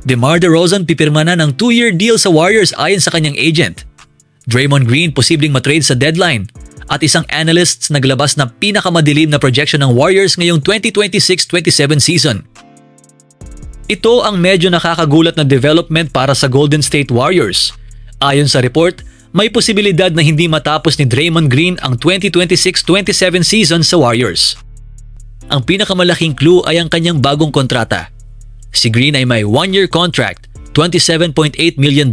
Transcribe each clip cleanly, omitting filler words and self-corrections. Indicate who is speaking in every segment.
Speaker 1: DeMar DeRozan pipirma na ng 2-year deal sa Warriors ayon sa kanyang agent. Draymond Green posibleng matrade sa deadline. At isang analysts naglabas na pinakamadilim na projection ng Warriors ngayong 2026-27 season. Ito ang medyo nakakagulat na development para sa Golden State Warriors. Ayon sa report, may posibilidad na hindi matapos ni Draymond Green ang 2026-27 season sa Warriors. Ang pinakamalaking clue ay ang kanyang bagong kontrata. Si Green ay may 1-year contract, $27.8 million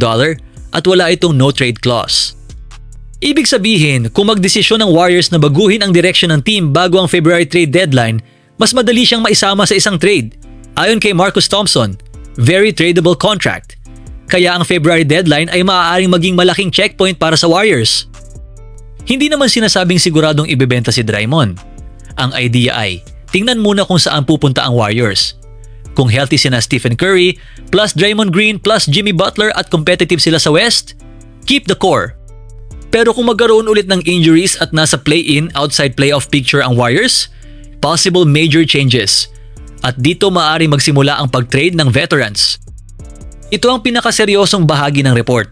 Speaker 1: at wala itong no-trade clause. Ibig sabihin, kung magdesisyon ng Warriors na baguhin ang direksyon ng team bago ang February trade deadline, mas madali siyang maisama sa isang trade. Ayon kay Marcus Thompson, very tradable contract. Kaya ang February deadline ay maaaring maging malaking checkpoint para sa Warriors. Hindi naman sinasabing siguradong ibebenta si Draymond. Ang idea ay, tingnan muna kung saan pupunta ang Warriors. Kung healthy sina Stephen Curry, plus Draymond Green, plus Jimmy Butler at competitive sila sa West, keep the core. Pero kung magkaroon ulit ng injuries at nasa play-in outside playoff picture ang Warriors, possible major changes. At dito maaaring magsimula ang pag-trade ng veterans. Ito ang pinakaseryosong bahagi ng report.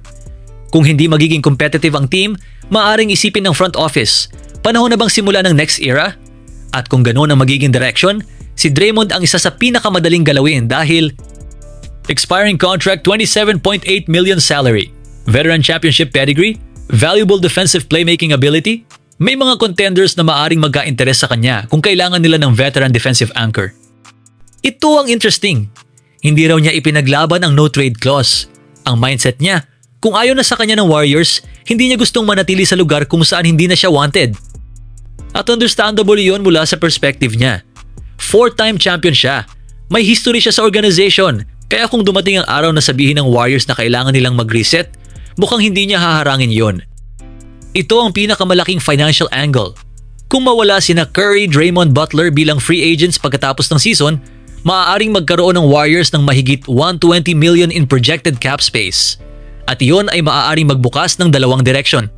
Speaker 1: Kung hindi magiging competitive ang team, maaaring isipin ng front office, panahon na bang simula ng next era? At kung ganoon ang magiging direction, si Draymond ang isa sa pinakamadaling galawin dahil expiring contract, $27.8 million salary, veteran championship pedigree, valuable defensive playmaking ability, may mga contenders na maaaring magka-interes sa kanya kung kailangan nila ng veteran defensive anchor. Ito ang interesting. Hindi raw niya ipinaglaban ang no-trade clause. Ang mindset niya, kung ayaw na sa kanya ng Warriors, hindi niya gustong manatili sa lugar kung saan hindi na siya wanted. At understandable yun mula sa perspective niya. 4-time champion siya. May history siya sa organization. Kaya kung dumating ang araw na sabihin ng Warriors na kailangan nilang mag-reset, mukhang hindi niya haharangin yon. Ito ang pinakamalaking financial angle. Kung mawala sina Curry, Draymond, Butler bilang free agents pagkatapos ng season, maaaring magkaroon ng Warriors ng mahigit $120 million in projected cap space. At iyon ay maaaring magbukas ng dalawang direksyon.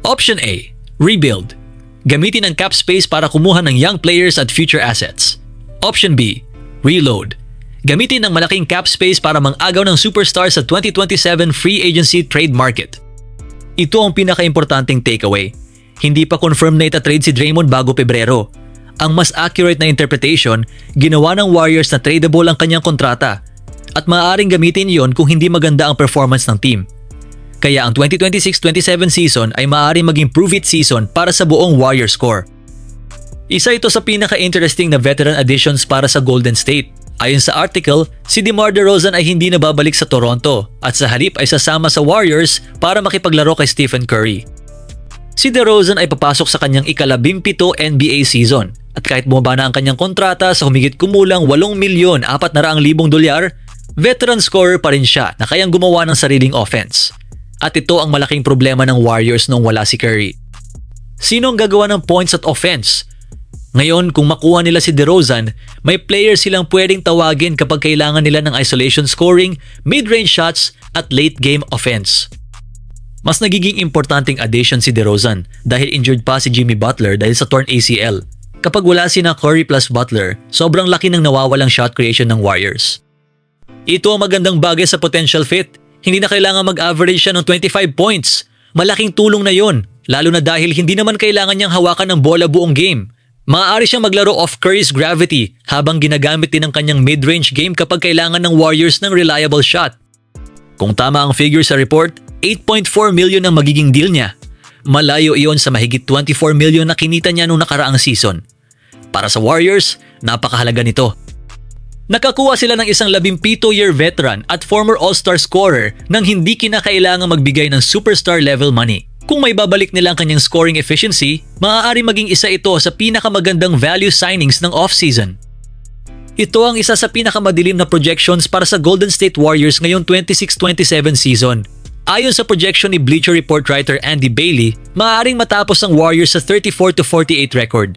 Speaker 1: Option A, rebuild. Gamitin ang cap space para kumuha ng young players at future assets. Option B, reload. Gamitin ang malaking cap space para mang-agaw ng superstars sa 2027 free agency trade market. Ito ang pinaka-importanting takeaway. Hindi pa confirm na ita-trade si Draymond bago Pebrero. Ang mas accurate na interpretation, ginawa ng Warriors na tradable ang kanyang kontrata at maaaring gamitin iyon kung hindi maganda ang performance ng team. Kaya ang 2026-27 season ay maaaring maging prove-it season para sa buong Warriors core. Isa ito sa pinaka-interesting na veteran additions para sa Golden State. Ayon sa article, si DeMar DeRozan ay hindi nababalik sa Toronto at sa halip ay sasama sa Warriors para makipaglaro kay Stephen Curry. Si DeRozan ay papasok sa kanyang ika-17 NBA season at kahit bumaba na ang kanyang kontrata sa humigit kumulang $8,400,000, veteran scorer pa rin siya na kayang gumawa ng sariling offense. At ito ang malaking problema ng Warriors noong wala si Curry. Sino ang gagawa ng points at offense? Ngayon, kung makuha nila si DeRozan, may players silang pwedeng tawagin kapag kailangan nila ng isolation scoring, mid-range shots at late-game offense. Mas nagiging importanteng addition si DeRozan dahil injured pa si Jimmy Butler dahil sa torn ACL. Kapag wala sina Curry plus Butler, sobrang laki ng nawawalang shot creation ng Warriors. Ito ang magandang bagay sa potential fit. Hindi na kailangan mag-average siya ng 25 points. Malaking tulong na yon, lalo na dahil hindi naman kailangan niyang hawakan ng bola buong game. Maaari siyang maglaro off Curry's gravity habang ginagamit din ang kanyang mid-range game kapag kailangan ng Warriors ng reliable shot. Kung tama ang figure sa report, $8.4 million ang magiging deal niya. Malayo iyon sa mahigit $24 million na kinita niya noong nakaraang season. Para sa Warriors, napakahalaga nito. Nakakuha sila ng isang 17-year veteran at former all-star scorer nang hindi kinakailangang magbigay ng superstar level money. Kung may babalik nila ang kanyang scoring efficiency, maaari maging isa ito sa pinakamagandang value signings ng off-season. Ito ang isa sa pinakamadilim na projections para sa Golden State Warriors ngayong 26-27 season. Ayon sa projection ni Bleacher Report writer Andy Bailey, maaaring matapos ang Warriors sa 34-48 record.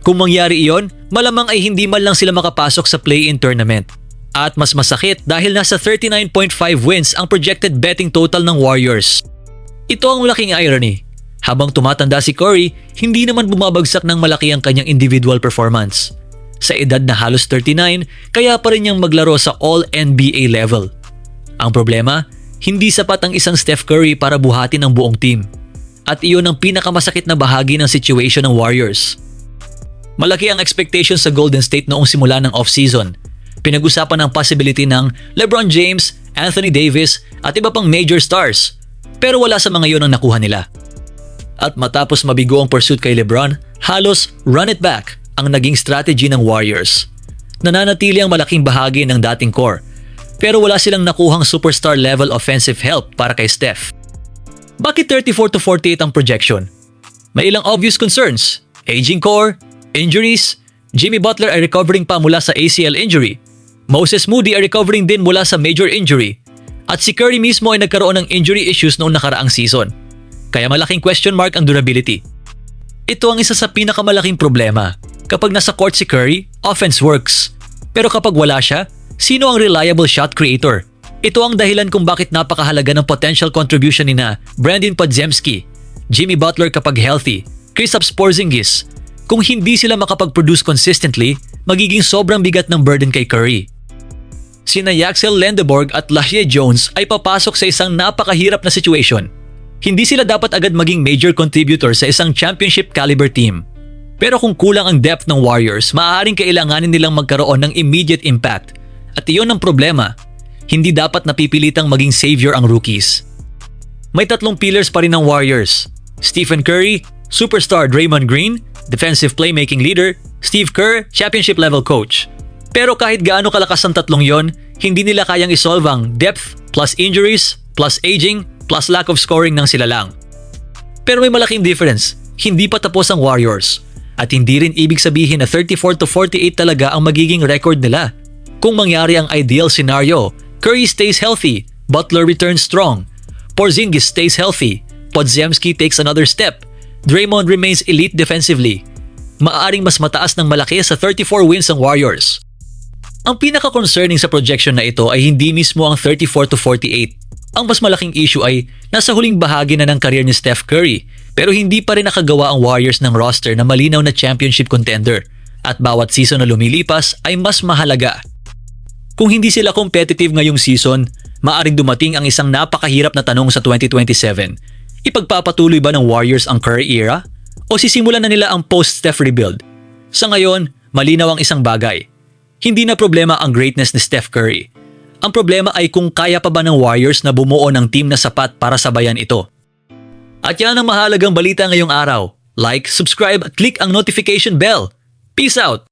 Speaker 1: Kung mangyari iyon, malamang ay hindi man lang sila makapasok sa play-in tournament. At mas masakit dahil nasa 39.5 wins ang projected betting total ng Warriors. Ito ang malaking irony. Habang tumatanda si Curry, hindi naman bumabagsak ng malaki ang kanyang individual performance. Sa edad na halos 39, kaya pa rin niyang maglaro sa All-NBA level. Ang problema, hindi sapat ang isang Steph Curry para buhatin ang buong team. At iyon ang pinakamasakit na bahagi ng situation ng Warriors. Malaki ang expectation sa Golden State noong simula ng off-season. Pinag-usapan ang possibility ng LeBron James, Anthony Davis at iba pang major stars. Pero wala sa mga iyon ang nakuha nila. At matapos mabigo ang pursuit kay LeBron, halos run it back ang naging strategy ng Warriors. Nananatili ang malaking bahagi ng dating core, pero wala silang nakuhang superstar level offensive help para kay Steph. Bakit 34-48 ang projection? May ilang obvious concerns: aging core, injuries, Jimmy Butler ay recovering pa mula sa ACL injury, Moses Moody ay recovering din mula sa major injury, at si Curry mismo ay nagkaroon ng injury issues noong nakaraang season. Kaya malaking question mark ang durability. Ito ang isa sa pinakamalaking problema. Kapag nasa court si Curry, offense works. Pero kapag wala siya, sino ang reliable shot creator? Ito ang dahilan kung bakit napakahalaga ng potential contribution ni na Brandon Podziemski, Jimmy Butler kapag healthy, Kristaps Porzingis. Kung hindi sila makapag-produce consistently, magiging sobrang bigat ng burden kay Curry. Sina Yaxel Lendeborg at Lahje Jones ay papasok sa isang napakahirap na situation. Hindi sila dapat agad maging major contributor sa isang championship caliber team. Pero kung kulang ang depth ng Warriors, maaaring kailanganin nilang magkaroon ng immediate impact. At iyon ang problema. Hindi dapat napipilitang maging savior ang rookies. May tatlong pillars pa rin ng Warriors: Stephen Curry, superstar Draymond Green, defensive playmaking leader, Steve Kerr, championship level coach. Pero kahit gaano kalakas ang tatlong yon, hindi nila kayang isolve ang depth plus injuries plus aging plus lack of scoring ng sila lang. Pero may malaking difference. Hindi pa tapos ang Warriors. At hindi rin ibig sabihin na 34-48 talaga ang magiging record nila. Kung mangyari ang ideal scenario, Curry stays healthy, Butler returns strong, Porzingis stays healthy, Podziemski takes another step, Draymond remains elite defensively. Maaaring mas mataas ng malaki sa 34 wins ang Warriors. Ang pinaka-concerning sa projection na ito ay hindi mismo ang 34-48. Ang mas malaking issue ay nasa huling bahagi na ng career ni Steph Curry, pero hindi pa rin nakagawa ang Warriors ng roster na malinaw na championship contender, at bawat season na lumilipas ay mas mahalaga. Kung hindi sila competitive ngayong season, maaaring dumating ang isang napakahirap na tanong sa 2027. Ipagpapatuloy ba ng Warriors ang Curry era? O sisimulan na nila ang post-Steph rebuild? Sa ngayon, malinaw ang isang bagay. Hindi na problema ang greatness ni Steph Curry. Ang problema ay kung kaya pa ba ng Warriors na bumuo ng team na sapat para sabayan ito. At yan ang mahalagang balita ngayong araw. Like, subscribe at click ang notification bell. Peace out!